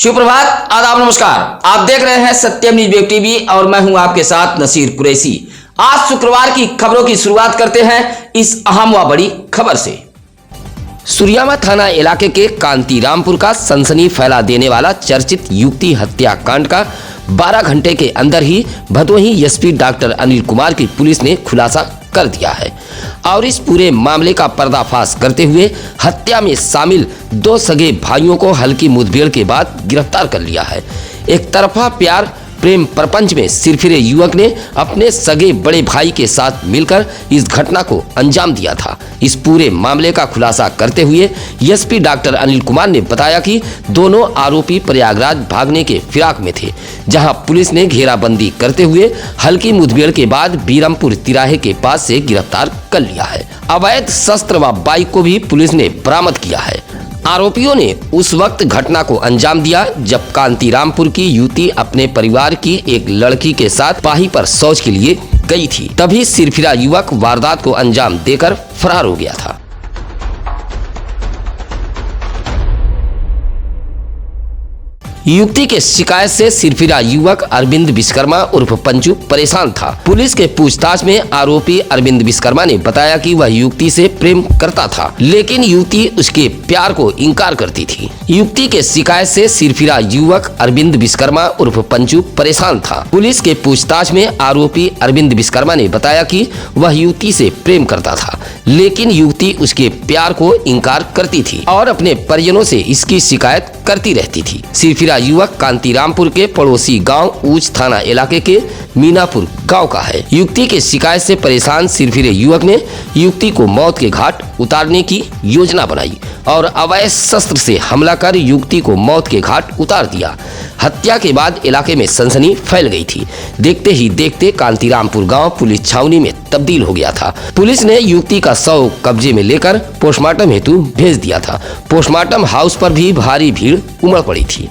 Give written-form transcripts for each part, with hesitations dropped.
सुप्रभात, आदाब, नमस्कार। आप देख रहे हैं सत्यम न्यूज वेब टीवी और मैं हूं आपके साथ नसीर कुरैशी। आज शुक्रवार की खबरों की शुरुआत करते हैं इस अहम व बड़ी खबर से। सुरियामा थाना इलाके के कांतीरामपुर का सनसनी फैला देने वाला चर्चित युवती हत्याकांड का 12 घंटे के अंदर ही भदोही एसपी डॉक्टर अनिल कुमार की पुलिस ने खुलासा कर दिया है और इस पूरे मामले का पर्दाफाश करते हुए हत्या में शामिल 2 सगे भाइयों को हल्की मुठभेड़ के बाद गिरफ्तार कर लिया है। एक तरफा प्यार प्रेम प्रपंच में सिरफिरे युवक ने अपने सगे बड़े भाई के साथ मिलकर इस घटना को अंजाम दिया था। इस पूरे मामले का खुलासा करते हुए एसपी डॉक्टर अनिल कुमार ने बताया कि दोनों आरोपी प्रयागराज भागने के फिराक में थे, जहां पुलिस ने घेराबंदी करते हुए हल्की मुठभेड़ के बाद बीरमपुर तिराहे के पास से गिरफ्तार कर लिया है। अवैध शस्त्र व बाइक को भी पुलिस ने बरामद किया है। आरोपियों ने उस वक्त घटना को अंजाम दिया जब कांतीरामपुर की युवती अपने परिवार की एक लड़की के साथ पाही पर शौच के लिए गई थी। तभी सिरफिरा युवक वारदात को अंजाम देकर फरार हो गया था। युवती के शिकायत से सिरफिरा युवक अरविंद विश्वकर्मा उर्फ पंचू परेशान था। पुलिस के पूछताछ में आरोपी अरविंद विश्वकर्मा ने बताया कि वह युवती से प्रेम करता था, लेकिन युवती उसके प्यार को इनकार करती थी। युवती के शिकायत से सिरफिरा युवक अरविंद विश्वकर्मा उर्फ पंचू परेशान था। पुलिस के पूछताछ में आरोपी अरविंद विश्वकर्मा ने बताया कि वह युवती से प्रेम करता था, लेकिन युवती उसके प्यार को इनकार करती थी और अपने परिजनों से इसकी शिकायत करती रहती थी। सिरफिरा युवक कांतीरामपुर के पड़ोसी गांव ऊंच थाना इलाके के मीनापुर गांव का है। युवती के शिकायत से परेशान सिरफिरे युवक ने युवती को मौत के घाट उतारने की योजना बनाई और अवैध शस्त्र से हमला कर युवती को मौत के घाट उतार दिया। हत्या के बाद इलाके में सनसनी फैल गई थी। देखते ही देखते कांतीरामपुर गांव पुलिस छावनी में तब्दील हो गया था। पुलिस ने युवती का शव कब्जे में लेकर पोस्टमार्टम हेतु भेज दिया था। पोस्टमार्टम हाउस पर भी भारी भीड़ उमड़ पड़ी थी।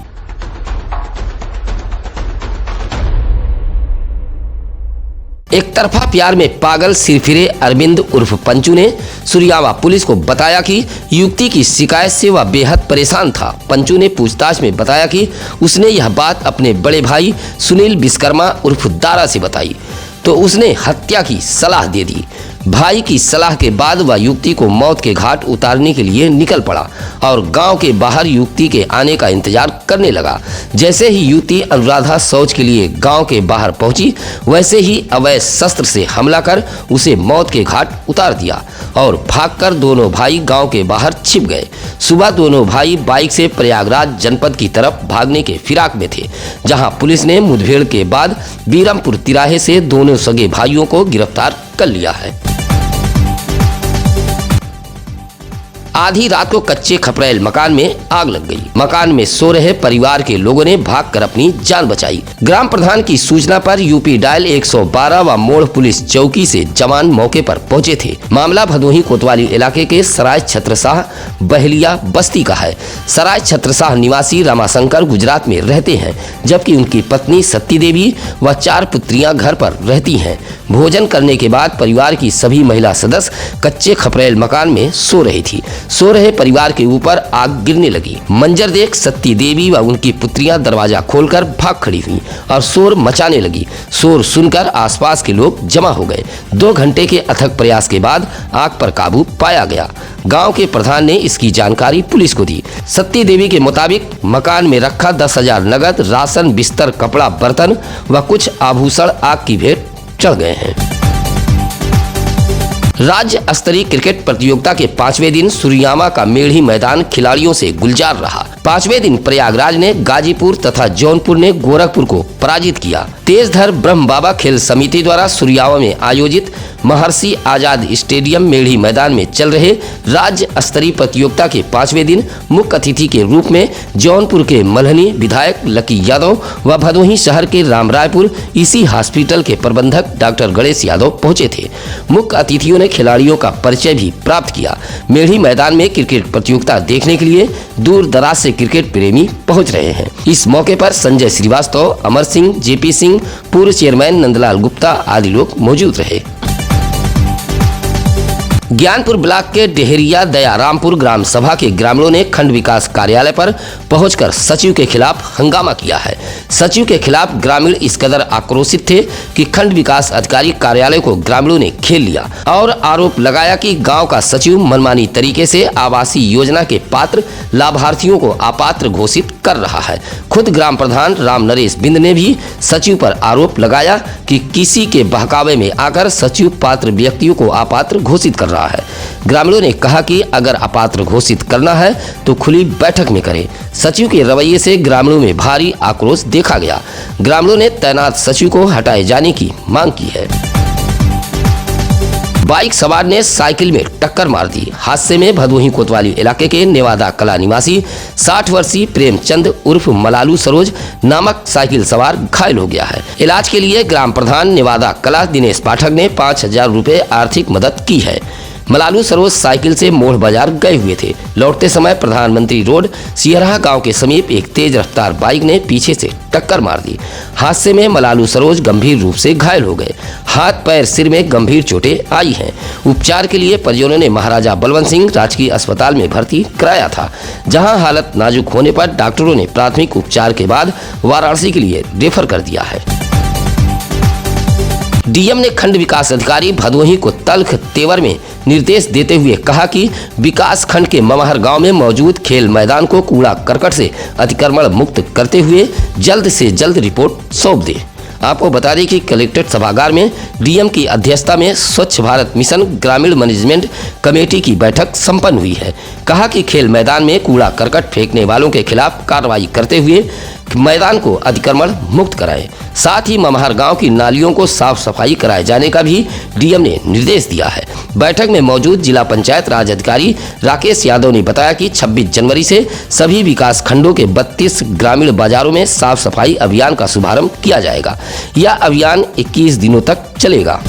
एक तरफा प्यार में पागल सिरफिरे अरविंद उर्फ पंचू ने सुरियामा पुलिस को बताया कि युवती की शिकायत से वह बेहद परेशान था। पंचू ने पूछताछ में बताया कि उसने यह बात अपने बड़े भाई सुनील विश्वकर्मा उर्फ दारा से बताई तो उसने हत्या की सलाह दे दी। भाई की सलाह के बाद वह युवती को मौत के घाट उतारने के लिए निकल पड़ा और गांव के बाहर युवती के आने का इंतजार करने लगा। जैसे ही युवती अनुराधा शौच के लिए गांव के बाहर पहुंची, वैसे ही अवैध शस्त्र से हमला कर उसे मौत के घाट उतार दिया और भागकर दोनों भाई गांव के बाहर छिप गए। सुबह दोनों भाई बाइक से प्रयागराज जनपद की तरफ भागने के फिराक में थे, जहां पुलिस ने मुठभेड़ के बाद बीरमपुर तिराहे से दोनों सगे भाइयों को गिरफ्तार कर लिया है। आधी रात को कच्चे खपरेल मकान में आग लग गई। मकान में सो रहे परिवार के लोगों ने भागकर अपनी जान बचाई। ग्राम प्रधान की सूचना पर यूपी डायल 112 व मोड़ पुलिस चौकी से जवान मौके पर पहुंचे थे। मामला भदोही कोतवाली इलाके के सराय छत्रसाह बहलिया बस्ती का है। सराय छत्रसाह निवासी रमाशंकर गुजरात में रहते हैं, जबकि उनकी पत्नी सत्ती देवी व 4 पुत्रियां घर पर रहती हैं। भोजन करने के बाद परिवार की सभी महिला सदस्य कच्चे खपरेल मकान में सो रही थी। सो रहे परिवार के ऊपर आग गिरने लगी। मंजर देख सत्ती देवी व उनकी पुत्रियां दरवाजा खोलकर भाग खड़ी हुई और शोर मचाने लगी। शोर सुनकर आसपास के लोग जमा हो गए। 2 घंटे के अथक प्रयास के बाद आग पर काबू पाया गया। गांव के प्रधान ने इसकी जानकारी पुलिस को दी। सत्ती देवी के मुताबिक मकान में रखा 10,000 नगद, राशन, बिस्तर, कपड़ा, बर्तन व कुछ आभूषण आग की भेंट चढ़ गए हैं। राज्य स्तरीय क्रिकेट प्रतियोगिता के 5वें दिन सुरियामा का मेढ़ी मैदान खिलाड़ियों से गुलजार रहा। 5वें दिन प्रयागराज ने गाजीपुर तथा जौनपुर ने गोरखपुर को पराजित किया। तेजधर ब्रह्म बाबा खेल समिति द्वारा सुरियामा में आयोजित महर्षि आजाद स्टेडियम मेढ़ी मैदान में चल रहे राज्य स्तरीय प्रतियोगिता के 5वें दिन मुख्य अतिथि के रूप में जौनपुर के मल्हनी विधायक लकी यादव व भदोही शहर के रामरायपुर इसी हॉस्पिटल के प्रबंधक डॉक्टर गणेश यादव पहुंचे थे। मुख्य अतिथियों ने खिलाड़ियों का परिचय भी प्राप्त किया। मेढ़ी मैदान में क्रिकेट प्रतियोगिता देखने के लिए दूर दराज से क्रिकेट प्रेमी पहुंच रहे हैं। इस मौके पर संजय श्रीवास्तव, अमर सिंह, जेपी सिंह, पूर्व चेयरमैन नंदलाल गुप्ता आदि लोग मौजूद रहे। ज्ञानपुर ब्लॉक के डेहरिया दयारामपुर ग्राम सभा के ग्रामीणों ने खंड विकास कार्यालय पर पहुंचकर सचिव के खिलाफ हंगामा किया है। सचिव के खिलाफ ग्रामीण इस कदर आक्रोशित थे कि खंड विकास अधिकारी कार्यालय को ग्रामीणों ने घेर लिया और आरोप लगाया कि गांव का सचिव मनमानी तरीके से आवासीय योजना के पात्र लाभार्थियों को अपात्र घोषित कर रहा है। खुद ग्राम प्रधान राम नरेश बिंद ने भी सचिव पर आरोप लगाया कि किसी के बहकावे में आकर सचिव पात्र व्यक्तियों को अपात्र घोषित कर रहा है। ग्रामीणों ने कहा कि अगर अपात्र घोषित करना है तो खुली बैठक में करें। सचिव के रवैये से ग्रामीणों में भारी आक्रोश देखा गया। ग्रामीणों ने तैनात सचिव को हटाए जाने की मांग की है। बाइक सवार ने साइकिल में टक्कर मार दी। हादसे में भदोही कोतवाली इलाके के नेवादा कला निवासी 60 वर्षीय प्रेमचंद उर्फ मलालू सरोज नामक साइकिल सवार घायल हो गया है। इलाज के लिए ग्राम प्रधान नेवादा कला दिनेश पाठक ने 5000 रुपए आर्थिक मदद की है। मलालू सरोज साइकिल से मोड़ बाजार गए हुए थे। लौटते समय प्रधानमंत्री रोड सियरहा गांव के समीप एक तेज रफ्तार बाइक ने पीछे से टक्कर मार दी। हादसे में मलालू सरोज गंभीर रूप से घायल हो गए। हाथ पैर सिर में गंभीर चोटें आई हैं। उपचार के लिए परिजनों ने महाराजा बलवंत सिंह राजकीय अस्पताल में भर्ती कराया था, जहां हालत नाजुक होने पर डॉक्टरों ने प्राथमिक उपचार के बाद वाराणसी के लिए रेफर कर दिया है। डीएम ने खंड विकास अधिकारी भदोही को तल्ख तेवर में निर्देश देते हुए कहा कि विकास खंड के ममहर गांव में मौजूद खेल मैदान को कूड़ा करकट से अतिक्रमण मुक्त करते हुए जल्द से जल्द रिपोर्ट सौंप दे। आपको बता दें कि कलेक्ट्रेट सभागार में डीएम की अध्यक्षता में स्वच्छ भारत मिशन ग्रामीण मैनेजमेंट कमेटी की बैठक संपन्न हुई है। कहा कि खेल मैदान में कूड़ा करकट फेंकने वालों के खिलाफ कार्रवाई करते हुए मैदान को अतिक्रमण मुक्त कराएं। साथ ही ममहर गांव की नालियों को साफ सफाई कराए जाने का भी डीएम ने निर्देश दिया है। बैठक में मौजूद जिला पंचायत राज अधिकारी राकेश यादव ने बताया कि 26 जनवरी से सभी विकास खंडों के 32 ग्रामीण बाजारों में साफ सफाई अभियान का शुभारंभ किया जाएगा। यह अभियान 21 दिनों तक चलेगा।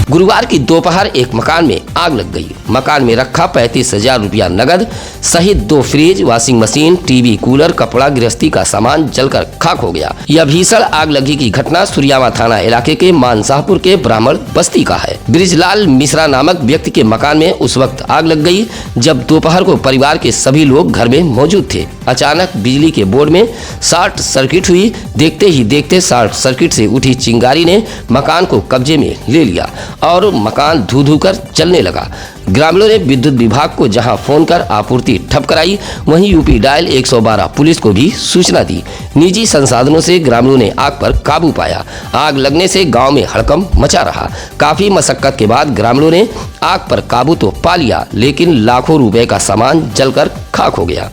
गुरुवार की दोपहर एक मकान में आग लग गई। मकान में रखा 35,000 रुपया नगद सहित 2 fridge, washing machine, TV, cooler, कपड़ा, गृहस्थी का सामान जलकर खाक हो गया। यह भीषण आग लगी की घटना सुरियामा थाना इलाके के मानसाहपुर के ब्राह्मण बस्ती का है। ब्रिजलाल मिश्रा नामक व्यक्ति के मकान में उस वक्त आग लग गई जब दोपहर को परिवार के सभी लोग घर में मौजूद थे। अचानक बिजली के बोर्ड में शॉर्ट सर्किट हुई। देखते ही देखते शॉर्ट सर्किट से उठी चिंगारी ने मकान को कब्जे में ले लिया और मकान धू धू कर जलने लगा। ग्रामीणों ने विद्युत विभाग को जहां फोन कर आपूर्ति ठप कराई, वहीं यूपी डायल 112 पुलिस को भी सूचना दी। निजी संसाधनों से ग्रामीणों ने आग पर काबू पाया। आग लगने से गांव में हड़कंप मचा रहा। काफी मशक्कत के बाद ग्रामीणों ने आग पर काबू तो पा लिया, लेकिन लाखों रुपए का सामान जलकर खाक हो गया।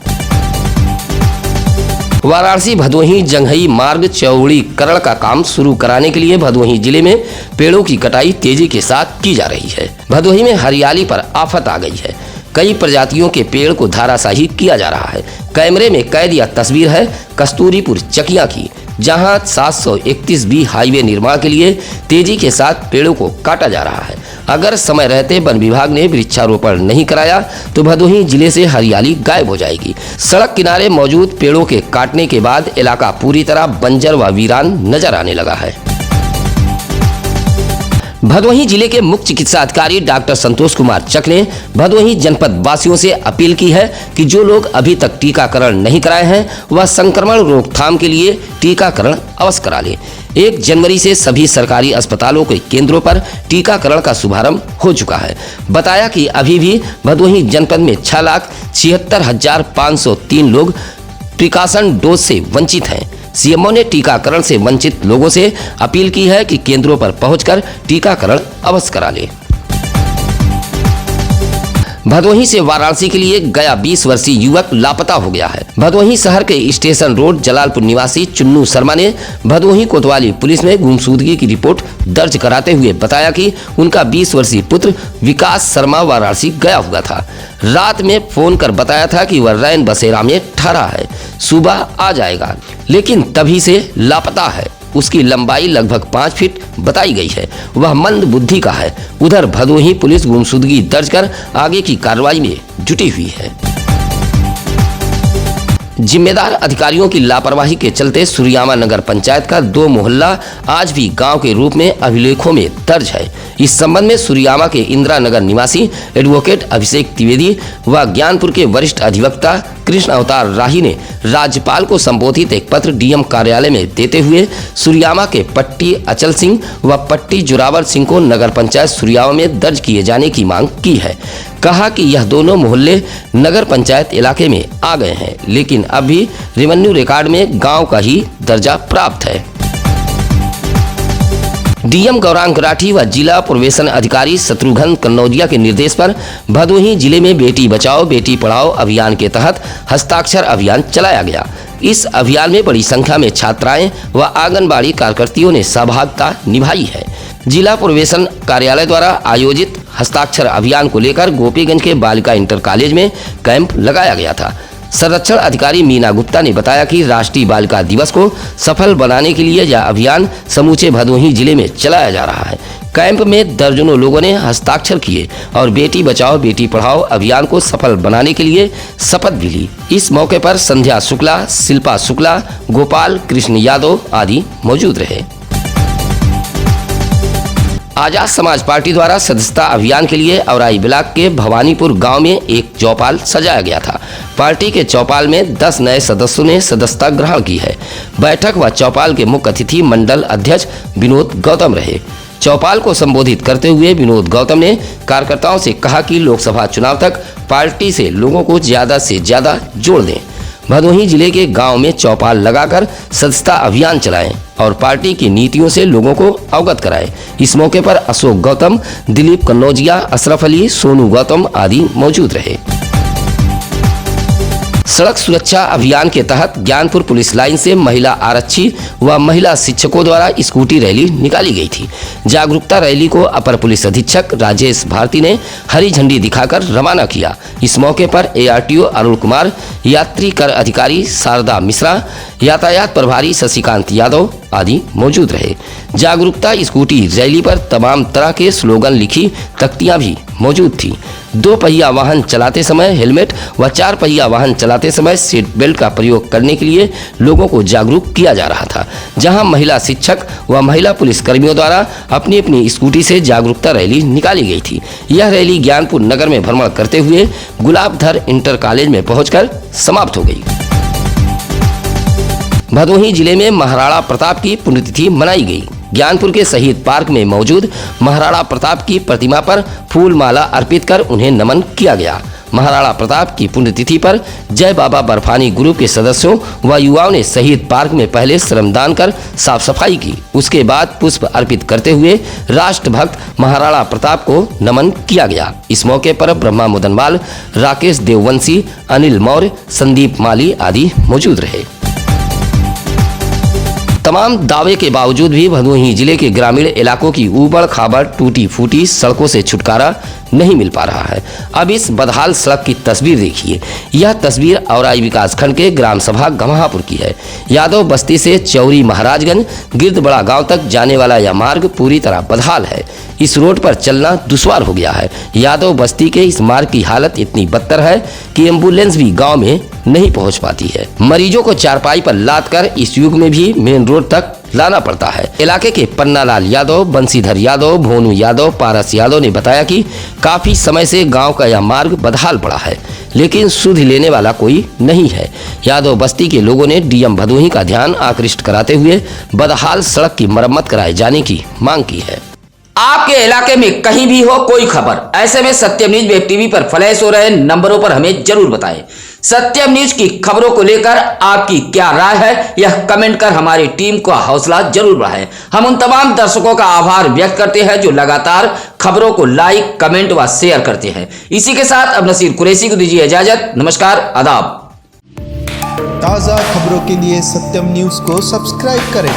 वाराणसी भदोही जंघई मार्ग चौड़ीकरण का काम शुरू कराने के लिए भदोही जिले में पेड़ों की कटाई तेजी के साथ की जा रही है। भदोही में हरियाली पर आफत आ गई है। कई प्रजातियों के पेड़ को धाराशाही किया जा रहा है। कैमरे में कैद यह तस्वीर है कस्तूरीपुर चकिया की, जहां 731 बी हाईवे निर्माण के लिए तेजी के साथ पेड़ों को काटा जा रहा है। अगर समय रहते वन विभाग ने वृक्षारोपण नहीं कराया तो भदोही जिले से हरियाली गायब हो जाएगी। सड़क किनारे मौजूद पेड़ों के काटने के बाद इलाका पूरी तरह बंजर व वीरान नजर आने लगा है। भदोही जिले के मुख्य चिकित्सा अधिकारी डॉक्टर संतोष कुमार चक ने भदोही जनपद वासियों से अपील की है कि जो लोग अभी तक टीकाकरण नहीं कराए हैं वह संक्रमण रोकथाम के लिए टीकाकरण अवश्य करा लें। 1 जनवरी से सभी सरकारी अस्पतालों के केंद्रों पर टीकाकरण का शुभारंभ हो चुका है। बताया कि अभी भी भदोही जनपद में 6,76,503 लोग प्रिकॉशन डोज से वंचित हैं। सीएमओ ने टीकाकरण से वंचित लोगों से अपील की है कि केंद्रों पर पहुंचकर टीकाकरण अवश्य करा लें। भदोही से वाराणसी के लिए गया 20 वर्षीय युवक लापता हो गया है। भदोही शहर के स्टेशन रोड जलालपुर निवासी चुन्नू शर्मा ने भदोही कोतवाली पुलिस में गुमशुदगी की रिपोर्ट दर्ज कराते हुए बताया कि उनका 20 वर्षीय पुत्र विकास शर्मा वाराणसी गया हुआ था। रात में फोन कर बताया था कि वह रैन बसेरा में ठहरा है, सुबह आ जाएगा, लेकिन तभी से लापता है। उसकी लंबाई लगभग 5 फीट बताई गई है। वह मंद बुद्धि का है। उधर भदोही पुलिस गुमशुदगी दर्ज कर आगे की कार्रवाई में जुटी हुई है। जिम्मेदार अधिकारियों की लापरवाही के चलते सुरियामा नगर पंचायत का 2 मोहल्ला आज भी गांव के रूप में अभिलेखों में दर्ज है। इस संबंध में सुरियामा के इंदिरा नगर निवासी एडवोकेट अभिषेक द्विवेदी व ज्ञानपुर के वरिष्ठ अधिवक्ता कृष्ण अवतार राही ने राज्यपाल को संबोधित एक पत्र डीएम कार्यालय में देते हुए सुरियामा के पट्टी अचल सिंह व पट्टी जोरावर सिंह को नगर पंचायत सुरियामा में दर्ज किए जाने की मांग की है। कहा कि यह दोनों मोहल्ले नगर पंचायत इलाके में आ गए हैं, लेकिन अभी रेवेन्यू रिकॉर्ड में गांव का ही दर्जा प्राप्त है। डीएम गौरांग राठी व जिला प्रोबेशन अधिकारी शत्रुघ्न कन्नौजिया के निर्देश पर भदोही जिले में बेटी बचाओ बेटी पढ़ाओ अभियान के तहत हस्ताक्षर अभियान चलाया गया। इस अभियान में बड़ी संख्या में छात्राएं व आंगनबाड़ी कार्यकर्तियों ने सहभागिता निभाई है। जिला प्रोबेशन कार्यालय द्वारा आयोजित हस्ताक्षर अभियान को लेकर गोपीगंज के बालिका इंटर कॉलेज में कैंप लगाया गया था। संरक्षण अधिकारी मीना गुप्ता ने बताया कि राष्ट्रीय बालिका दिवस को सफल बनाने के लिए यह अभियान समूचे भदोही जिले में चलाया जा रहा है। कैंप में दर्जनों लोगों ने हस्ताक्षर किए और बेटी बचाओ बेटी पढ़ाओ अभियान को सफल बनाने के लिए शपथ भी ली। इस मौके पर संध्या शुक्ला, शिल्पा शुक्ला, गोपाल कृष्ण यादव आदि मौजूद रहे। आजाद समाज पार्टी द्वारा सदस्यता अभियान के लिए औराई ब्लॉक के भवानीपुर गांव में एक चौपाल सजाया गया था। पार्टी के चौपाल में 10 नए सदस्यों ने सदस्यता ग्रहण की है। बैठक व चौपाल के मुख्य अतिथि मंडल अध्यक्ष विनोद गौतम रहे। चौपाल को संबोधित करते हुए विनोद गौतम ने कार्यकर्ताओं से कहा कि लोकसभा चुनाव तक पार्टी से लोगों को ज्यादा से ज्यादा जोड़ दें। भदोही जिले के गांव में चौपाल लगाकर सदस्यता अभियान चलाएं और पार्टी की नीतियों से लोगों को अवगत कराएं। इस मौके पर अशोक गौतम, दिलीप कन्नौजिया, अशरफ अली, सोनू गौतम आदि मौजूद रहे। सड़क सुरक्षा अभियान के तहत ज्ञानपुर पुलिस लाइन से महिला आरक्षी व महिला शिक्षकों द्वारा स्कूटी रैली निकाली गई थी। जागरूकता रैली को अपर पुलिस अधीक्षक राजेश भारती ने हरी झंडी दिखाकर रवाना किया। इस मौके पर एआरटीओ अरुण कुमार, यात्री कर अधिकारी शारदा मिश्रा, यातायात प्रभारी शशिकांत यादव आदि मौजूद रहे। जागरूकता स्कूटी रैली पर तमाम तरह के स्लोगन लिखी तख्तियां भी मौजूद थी। 2 पहिया वाहन चलाते समय हेलमेट व 4 पहिया वाहन चलाते समय सीट बेल्ट का प्रयोग करने के लिए लोगों को जागरूक किया जा रहा था। जहां महिला शिक्षक व महिला पुलिस कर्मियों द्वारा अपनी अपनी स्कूटी से जागरूकता रैली निकाली गई थी। यह रैली ज्ञानपुर नगर में भ्रमण करते हुए गुलाबधर इंटर कॉलेज में पहुंचकर समाप्त हो गई। भदोही जिले में महाराणा प्रताप की पुण्यतिथि मनाई गई। ज्ञानपुर के शहीद पार्क में मौजूद महाराणा प्रताप की प्रतिमा पर फूल माला अर्पित कर उन्हें नमन किया गया। महाराणा प्रताप की पुण्यतिथि पर जय बाबा बर्फानी ग्रुप के सदस्यों व युवाओं ने शहीद पार्क में पहले श्रमदान कर साफ सफाई की। उसके बाद पुष्प अर्पित करते हुए राष्ट्रभक्त महाराणा प्रताप को नमन किया गया। इस मौके पर ब्रह्मा मुदनवाल, राकेश देववंशी, अनिल मौर्य, संदीप माली आदि मौजूद रहे। तमाम दावे के बावजूद भी भदोही जिले के ग्रामीण इलाकों की ऊबड़ खाबड़ टूटी फूटी सड़कों से छुटकारा नहीं मिल पा रहा है। अब इस बदहाल सड़क की तस्वीर देखिए। यह तस्वीर औराई विकास खंड के ग्राम सभा गम्हापुर की है। यादव बस्ती से चौरी महाराजगंज गिरदबड़ा गांव तक जाने वाला यह मार्ग पूरी तरह बदहाल है। इस रोड पर चलना दुश्वार हो गया है। यादव बस्ती के इस मार्ग की हालत इतनी बदतर है कि एम्बुलेंस भी गांव में नहीं पहुंच पाती है। मरीजों को चारपाई पर लाद कर इस युग में भी मेन रोड तक लाना पड़ता है। इलाके के पन्नालाल यादव, बंसीधर यादव, भोनू यादव, पारस यादव ने बताया कि काफी समय से गांव का यह मार्ग बदहाल पड़ा है, लेकिन सुध लेने वाला कोई नहीं है। यादव बस्ती के लोगों ने डीएम भदोही का ध्यान आकृष्ट कराते हुए बदहाल सड़क की मरम्मत कराए जाने की मांग की है। आपके इलाके में कहीं भी हो कोई खबर, ऐसे में सत्यम न्यूज वेब टीवी पर फ्लैश हो रहे नंबरों पर हमें जरूर बताएं। सत्यम न्यूज की खबरों को लेकर आपकी क्या राय है, यह कमेंट कर हमारी टीम को हौसला जरूर बढ़ाएं। हम उन तमाम दर्शकों का आभार व्यक्त करते हैं जो लगातार खबरों को लाइक, कमेंट व शेयर करते हैं। इसी के साथ अब नसीर कुरैशी को दीजिए इजाजत। नमस्कार, आदाब। ताज़ा खबरों के लिए सत्यम न्यूज को सब्सक्राइब करें